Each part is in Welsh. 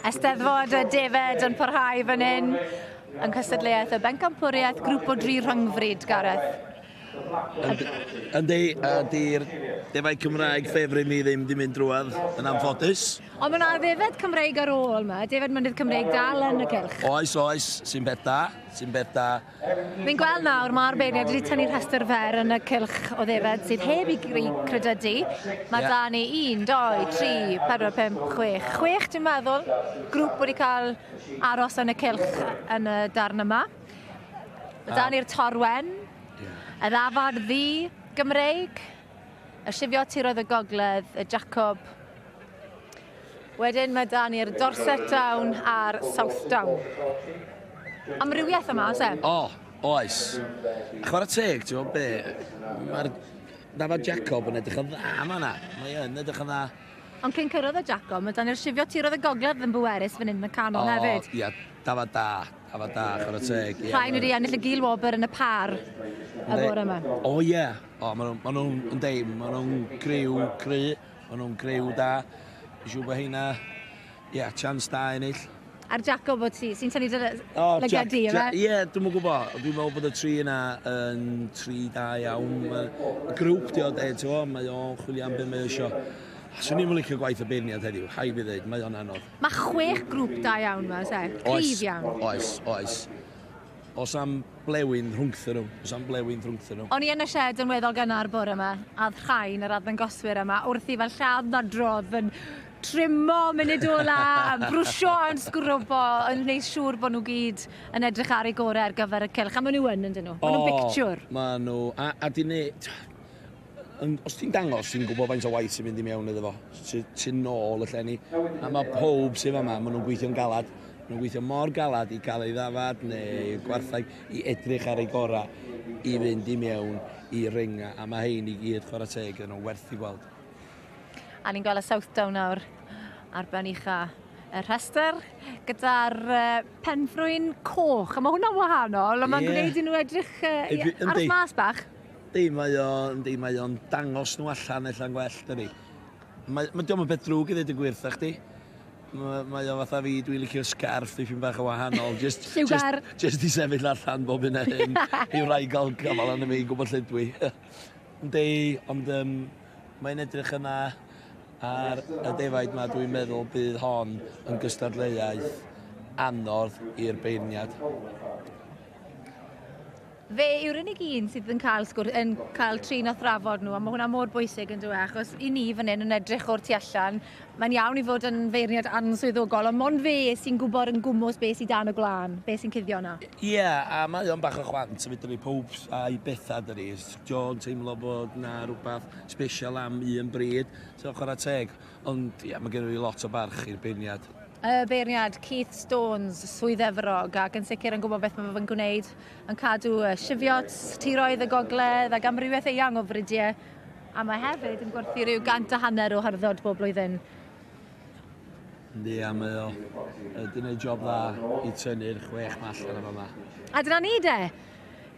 Eisteddfod y Defaid yn parhau fan hyn yn cystadleuaeth y bencampwriaeth grŵp o 3 rhyngfryd, Gareth. Yndi, di'r Defaid Cymraeg ffefryn mi ddim di mynd drwad yn anffodus. Ond mae yna Defaid Cymraeg ar ôl yma, Defaid Mynydd Cymraeg dal yn y cylch. Oes, sy'n beth da. Fi'n gweld nawr mae'r beirniad wedi tynnu'r rhestr fer yn y cylch o Defaid sydd heb i credydu. Mae da ni 1, 2, 3, 4, 5, 6. 6 dwi'n meddwl, grŵp wedi cael aros yn y cylch yn y darn yma. Mae da ni'r Torwen, y Ddafad Ddu Gymreig, y Sifio Tiroedd y Gogledd, y Jacob. Wedyn mae da ni'r Dorset Down a'r South Down. Amrywiaeth yma, oes e? Oes. Chwarae teg, ti'n gwybod be? Mae'r Ddafad Jacob yn edrych yn dda yma. Mae yn edrych yn dda. Ond cyn cyrraedd y Jacob, mae da ni'r Sifio Tiroedd y Gogledd yn bwerus fan hyn yn y canol hefyd. Ia, Dafad da, chwarae teg. Rhain wedi ennill y gil-wobr yn y par y bore yma. Ie. Maen nhw'n deim, maen nhw'n griw cry, maen nhw'n griw da. Siw bod hynna, chance da ennill. A'r Jacob o ti, sy'n tynnu lygadu, yma? Ie, dwi'n gwybod. Dwi'n meddwl bod y 3 yna yn 3 da iawn. Grŵp di o de, mae o'n chwilio am beth mae eisiau. Swn i'n licio gwaith y beirniad heddiw, hai fi ddweud, mae o'n anodd. Mae 6 grŵp da iawn yma, oes e? Cryf iawn. Oes. Os am blewyn rhwngthyn nhw. O'n i yn y shed yn weddol gynnar bore yma, a rhain yr adddangoswyr yma, wrth i fel lladd nadrodd yn trimo munud ola, brwsio yn sgrwbo, yn gwneud siŵr bod nhw gyd yn edrych ar ei gorau ar gyfer y cylch. A maen nhw yn, ydyn nhw? Maen nhw'n pictiwr. Maen nhw, a di ne... Os ti'n dangos, ti'n gwybod faint o waith sy'n mynd i mewn iddo fo. Ti'n nôl y llenni. A mae pob sydd yma, maen nhw'n gweithio'n galad. Maen nhw'n gweithio mor galad i cael ei ddafad neu gwarthag i edrych ar ei gorau i fynd i mewn i ringa. A mae hein i gyd chwarae teg yn nhw'n werth i gweld. A ni'n gweld y South Down nawr ar ben ucha y rhestr gyda'r penfrwyn coch. A mae hwnna'n wahanol, ond mae'n gwneud i nhw edrych ar y mas bach. Mae o'n dangos nhw allan ella'n gwell, dydi. Mae diolch yn beth drwg i ddweud y gwirth, chdi. Mae o fatha fi, dwi'n licio'r scarf dipyn bach o wahanol. Just i sefyll allan bob un hyn. I wrau gael gafal arno fi, gwybod lle dwi. Ond mae'n edrych yna ar y Defaid yma, dwi'n meddwl bydd hon yn gystadleuaeth anodd i'r beirniad. Fe yw'r unig un sydd yn cael trin a thrafod nhw, a mae hwnna mor bwysig yn dweud, achos i ni fan hyn yn edrych o'r tu allan, mae'n iawn i fod yn feirniad answyddogol, ond mond fe sy'n gwybod yn gwmws beth sydd dan y glân, beth sy'n cuddio yna. Ie, a mae o'n bach o chwant, a fydden ni pob a'i bethau dydi. Jo'n teimlo bod na rhywbeth special am un bryd, so chwarae teg, ond mae gen i lot o barch i'r beirniad. Y beirniad Keith Stones, swyddefrog, ac yn sicr yn gwybod beth mae fe'n gwneud, yn cadw sifiot, tiroedd y gogledd, ac amrywiaeth eang o frydiau, a mae hefyd yn gwerthu rhyw 150 o harddod bob blwyddyn. Yndi, a mae o wedi gwneud job dda i tynnu'r 6 mall yn yma. A dyna ni de.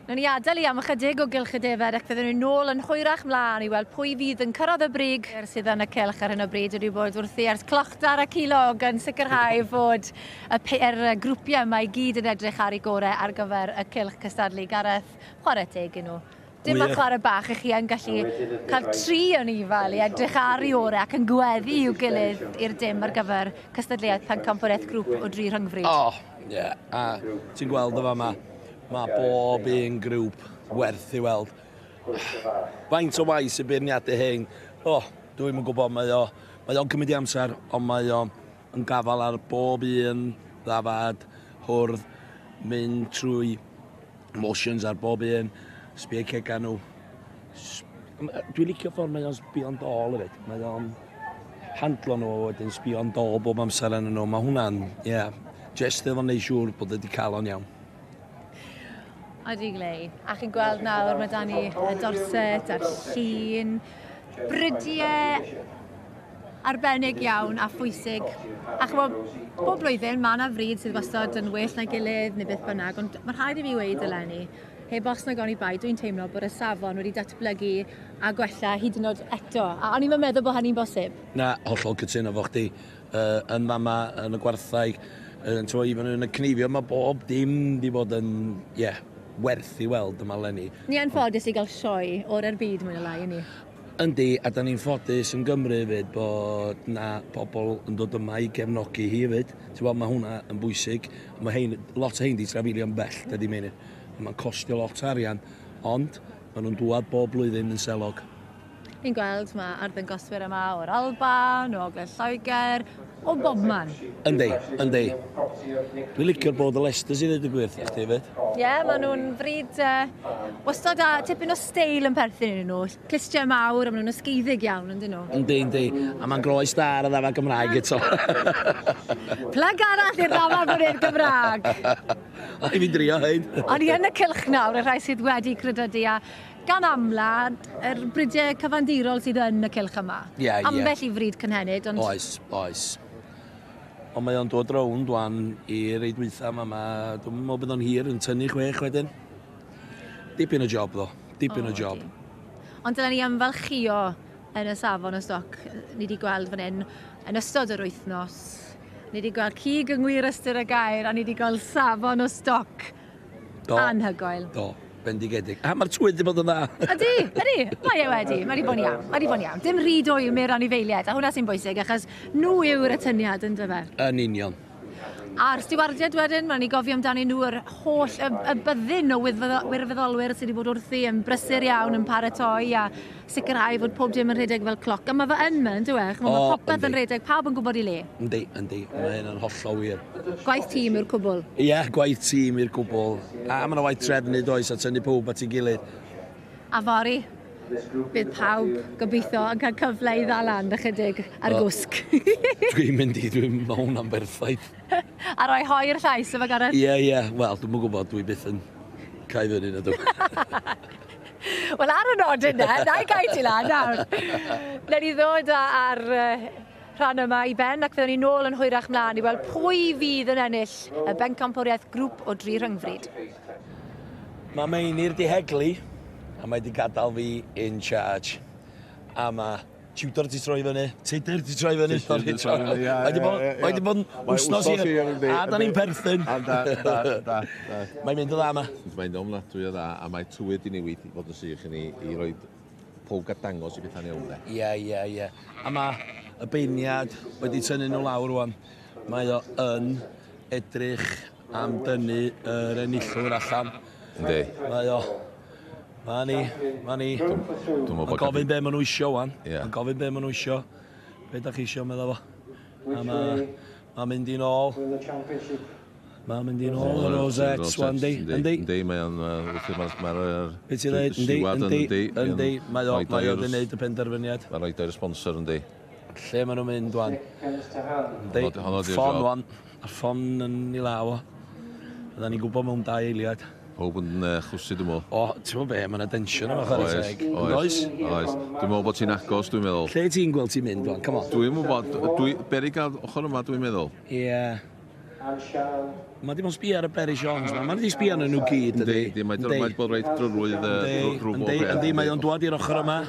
Nw'n ni adael i am ychydig o gylch y Defaid ac fydden nhw'n nôl yn hwyrach mlaen i weld pwy fydd yn cyrraedd y brig sydd yn y cylch ar hyn o bryd wedi bod wrthi ers clochda'r y cilog yn sicrhau fod y grwpiau yma i gyd yn edrych ar ei gorau ar gyfer y cylch cystadlu. Gareth, chwarae teg i nhw. Dim yn chwarae bach i chi yn gallu cael 3 o'n ifal i edrych ar ei orau ac yn gweddi i'w gilydd i'r dim ar gyfer cystadleuaeth pencampwriaeth grŵp o 3 rhyngfryd. A ti'n gweld o fama. Mae bob un grŵp werth i weld. Faint o waith sy'n beirniadau hyn. Dwi'n yn gwybod, mae o'n cymryd i amser, ond mae o'n gafal ar bob un ddafad, hwrdd, mynd trwy motions ar bob un, sbio cega nhw. Dwi'n licio ffordd mae o'n sbio'n dol hefyd. Mae o'n handlo nhw wedyn sbio'n dol bob amser yn nhw. Mae hwnna'n, just efo wneud siŵr bod wedi cael o'n iawn. Odi glei. A chi'n gweld nawr, mae da ni y dorset a'r llun, brydiau arbennig iawn a phwysig. A chymod, bob blwyddyn mae yna fryd sydd wastad yn well na'i gilydd neu beth bynnag, ond mae'n rhaid i fi weid eleni, heb os na goni bai, dwi'n teimlo bod y safon wedi datblygu a gwella hyd yn oed eto. A o'n i'n meddwl bod hynny'n bosib? Na, hollol cytuno fo chdi. yn mama, yn y gwartheg, yn y cnifio, mae bob dim di bod yn, werth i weld yma lenni. Ni yn ffodus i gael sioe o'r byd mwyn y lai, ni? Yndi, a da ni'n ffodus yn Gymru hefyd bod na pobl yn dod yma i gefnogi hi hefyd. Mae hwnna yn bwysig. Lot o hein di trafilio'n bell, dydy meini. Mae'n costio lot o arian, ond maen nhw'n dŵad bob blwyddyn yn selog. Ni'n gweld mae arddangoswyr yma o'r Alban, o Ogledd Lloegr, o bobman. Yndi. Dwi'n licio'r bod y Leicesters i ddweud y gwirth, chdi hefyd. Maen nhw'n fryd wastad a tipyn o steil yn perthyn iddyn nhw. Clistiau mawr, a maen nhw'n ysgeiddig iawn, yndyn nhw. Yndi. A mae'n groes dar a ddafa Gymraeg eto. Plyg arall i'r ddafa gwneud Gymraeg. A i fi drio hyn. Ond i yn y cylch nawr, y rhai sydd wedi credydu a gan amlad, brydau cyfandirol sydd yn y cylch yma. Ambell i fryd cynhenid. Oes. Ond mae o'n dod rown dwan i reidwytha yma. Dwi'n meddwl bydd o'n hir yn tynnu 6 wedyn. Dipyn o job, ddo. Dipyn o job. Ond dyna ni ymfalchio yn y safon y stoc. Ni wedi gweld fan hyn yn ystod yr wythnos. Ni wedi gweld cig yng ngwyr ystyr y gair, a ni wedi gweld safon o stoc anhygoel. Do, bendigedig. A mae'r twydd wedi bod yn dda. Ydy. Mae e wedi. Mae wedi bod yn iawn. Dim ryd o'i me'r anifeiliaid, a hwnna sy'n bwysig, achos nhw yw'r atyniad yn dyfer. Yn union. A'r stiwardiad wedyn, mae'n ni gofio amdani nhw yr holl, y byddin o wirfoddolwyr sydd wedi bod wrthi yn brysur iawn, yn paratoi a sicrhau fod pob dim yn rhedeg fel cloc. A mae fe yn mynd, dwi'n eich, mae popeth yn rhedeg, pawb yn gwybod i le. Yndi. Mae hyn yn hollol wir. Gwaith tîm i'r cwbl. Gwaith tîm i'r cwbl. A mae yna waith trefnu does a tynnu pob at ei gilydd. A fori, bydd pawb gobeithio yn cael cyfle i ddalan ychydig ar gwsg. Dwi'n mynd i, dwi'n meddwl hwnna'n berffaith. A roi hoi'r llais yma Gareth? Wel, dwi'n gwybod, dwi byth yn cael fyny na dwi. Wel, ar y nod yna, na i gael ti lan nawr. Na ni ddod ar rhan yma i ben ac fyddwn ni nôl yn hwyrach mlaen i weld pwy fydd yn ennill y bencampwriaeth grŵp o 3 rhyngfryd. Mae Meinir di heglu a mae di gadael fi in charge. A mae Tudor di troi fyny, Tudur di troi fyny. Mae di bod yn wsnos hir, a da ni'n perthyn. Mae'n mynd o dda yma. Mae'n ofnadwy o dda, a mae tywyd i newid i fod yn sych i ni i roi pwg a dangos i beth yn iawn. Ie. A mae y beiniad wedi tynnu nhw lawr rwan. Mae o yn edrych am dynnu yr enillwr allan. Yndi. Mae ni. Mae'n gofyn be maen nhw isio wan. Mae'n gofyn be maen nhw isio. Be da chi isio meddwl fo. A mae'n mynd i nôl. Mae'n mynd i nôl y Rosettes wan, yndi? Yndi, mae'n... Be ti'n dweud? Yndi. Mae o wedi gwneud y penderfyniad. Mae'n rhaid o'r sponsor, yndi. Lle maen nhw'n mynd wan? Yndi. Ffon wan. A'r ffon yn ei law o. Fydda ni'n gwybod mewn 2 eiliad. Pob yn chwsyd dwi'n meddwl. Ti'n meddwl be, mae yna densiwn yma chwarae teg. Oes. Dwi'n meddwl bod ti'n agos, dwi'n meddwl. Lle ti'n gweld ti'n mynd, wan? Come on. Dwi'n meddwl, berig ar ochr yma, dwi'n meddwl. Mae dim ond sbio ar y Berry Jones, mae di sbio ar nhw gyd, ydy. Yndi, mae'n bod reit drwyd grŵp o beth. Yndi, mae o'n dod i'r ochr yma.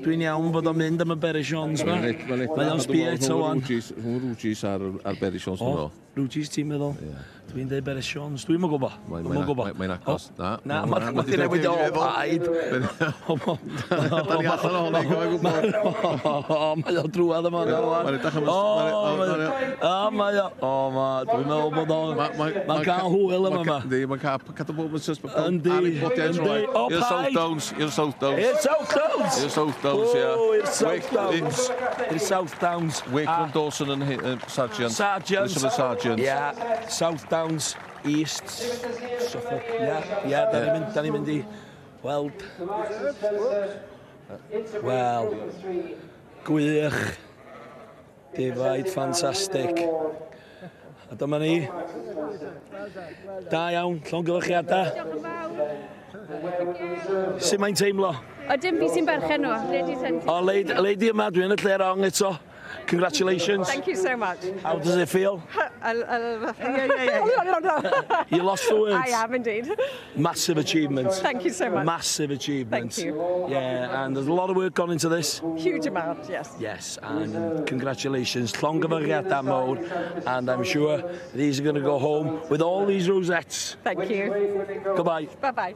Dwi'n iawn bod o'n mynd am y Berry Jones yma. Mae o'n sbio eto wan. Rhwng Rwgis ar Berry Jones, dwi'n meddwl. Rwgis ti'n meddwl? Dwi'n dweud Berry Jones, dwi'n mynd gwybod. Mae'n agos. Na, mae di newid o baid. Da ni allan o hwnna, gofio gwybod. Mae o drwad yma. Mae'n edrych am dwi'n meddwl bod o... Mae'n cael hwyl yma yma. Yndi, mae'n cael cadw bob yn sys. Yndi. I'r Southdowns. I'r Southdowns, I'r Southdowns. Wakeland Dawson yn Sargent. Sargent. Southdowns, East, Suffolk. Da ni'n mynd i weld. Wel, gwych. Defaid, ffantastig. A dyma ni. Da iawn, llongyfarchiadau. Sut mae'n teimlo? O, dim fi sy'n berchen o. O, leidi yma, dwi'n y lle rong eto. congratulations. Thank you so much. How does it feel? You lost for words. I am indeed. Massive achievement. Thank you so much. Massive achievement. Thank you. Yeah, and there's a lot of work gone into this. Huge amount, yes. Yes, and congratulations. Llongyfarchiadau mawr, and I'm sure these are going to go home with all these rosettes. Thank you. Goodbye. Bye-bye.